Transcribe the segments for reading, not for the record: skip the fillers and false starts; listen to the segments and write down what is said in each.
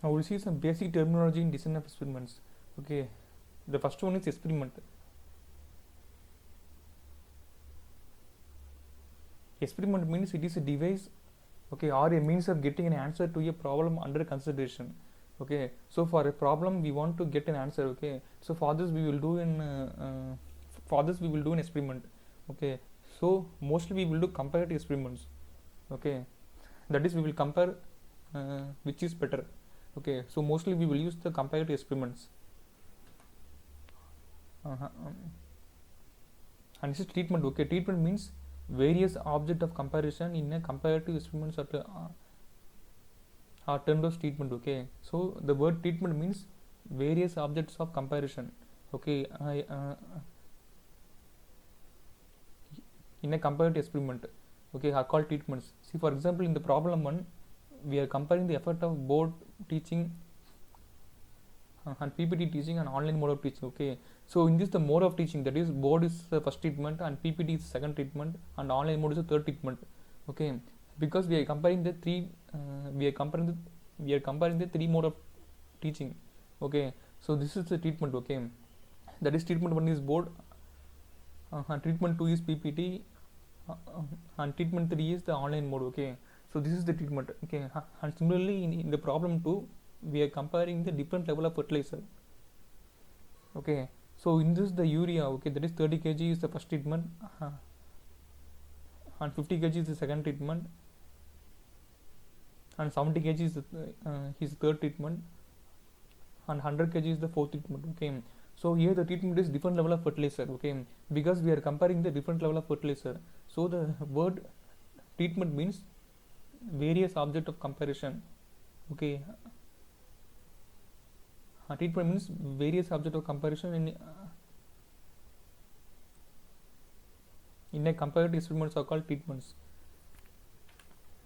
Now we'll see some basic terminology in design of experiments. Okay, the first one is experiment. Experiment means it is a device, okay, or a means of getting an answer to a problem under consideration. Okay, so for a problem we want to get an answer. Okay, so for this we will do an experiment. Okay, so mostly we will do comparative experiments. Okay, that is we will compare which is better. Okay, so mostly we will use the comparative experiments. And this is treatment. Okay, treatment means various object of comparison in a comparative experiments are termed as treatment. Okay, so the word treatment means various objects of comparison. Okay, in a comparative experiment, okay, are called treatments. See, for example, in the problem 1 we are comparing the effect of board teaching and PPT teaching and online mode of teaching. Okay, so in this the mode of teaching, that is board is the first treatment and PPT is the second treatment and online mode is the third treatment. Okay, because we are comparing the three mode of teaching. Okay, so this is the treatment. Okay, that is treatment 1 is board, and treatment 2 is PPT, and treatment 3 is the online mode. Okay, so this is the treatment. Okay, and similarly in the problem 2 we are comparing the different level of fertilizer. Okay, so in this the urea, okay, that is 30 kg is the first treatment, and 50 kg is the second treatment, and 70 kg is his third treatment, and 100 kg is the fourth treatment. Okay, so here the treatment is different level of fertilizer. Okay, because we are comparing the different level of fertilizer, so the word treatment means various object of comparison. Okay, treatment means various object of comparison in a comparative experiments are called treatments.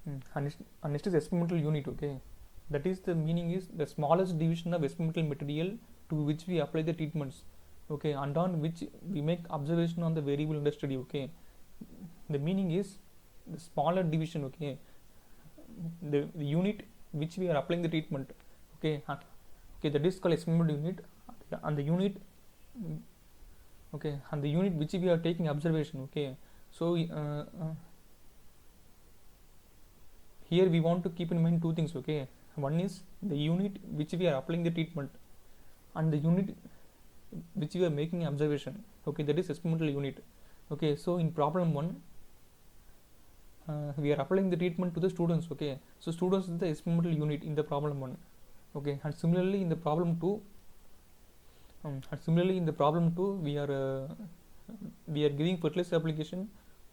And next is experimental unit. Okay, that is the meaning is the smallest division of experimental material to which we apply the treatments. Okay, and on which we make observation on the variable under study. Okay, the meaning is the smaller division. Okay, the unit which we are applying the treatment. Okay, that is called experimental unit, and the unit, okay, and the unit which we are taking observation. Okay, so here we want to keep in mind two things. Okay, one is the unit which we are applying the treatment, and the unit which we are making observation. Okay, that is experimental unit. Okay, so in problem 1 we are applying the treatment to the students. Okay, so students is the experimental unit in the problem 1. Okay, and similarly in the problem 2 we are giving fertilizer application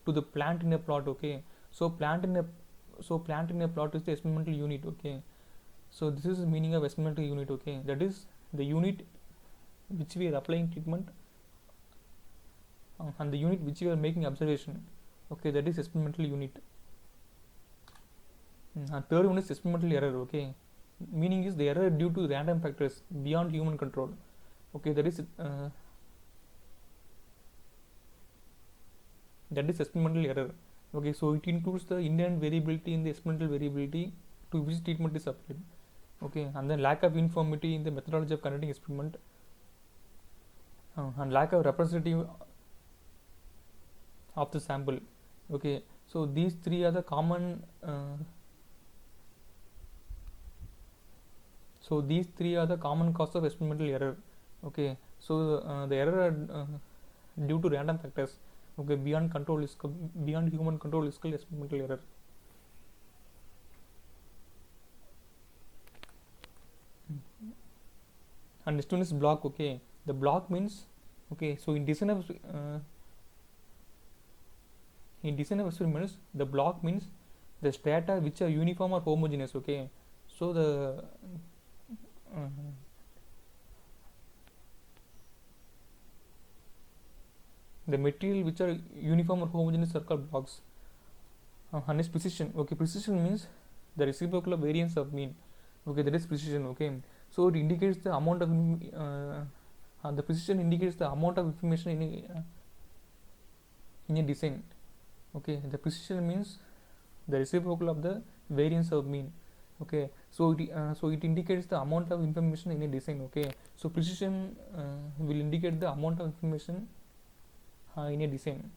to the plant in a plot. Okay, so plant in a plot is the experimental unit. Okay, so this is the meaning of experimental unit. Okay, that is the unit which we are applying treatment, and the unit which we are making observation. Okay, that is experimental unit. And third one is experimental error. Okay, meaning is the error due to random factors beyond human control. Okay, that is experimental error. Okay, so it includes the inherent variability in the experimental variability to which treatment is applied. Okay, and then lack of uniformity in the methodology of conducting experiment, and lack of representative of the sample. Okay, so these three are the common cause of experimental error. Okay, so the error are due to random factors. Okay, beyond human control is called experimental error. And next one is block. Okay, the block means, okay, so in design of experiments, the block means the strata which are uniform or homogeneous. Okay, so the material which are uniform or homogeneous are called blocks. And is precision. Okay, precision means the reciprocal of variance of mean. Okay, that is precision. Okay, so it indicates the amount of the precision indicates the amount of information in a design. Okay, the precision means the reciprocal of the variance of mean. Okay, so it indicates the amount of information in a design. Okay, so precision will indicate the amount of information in a design.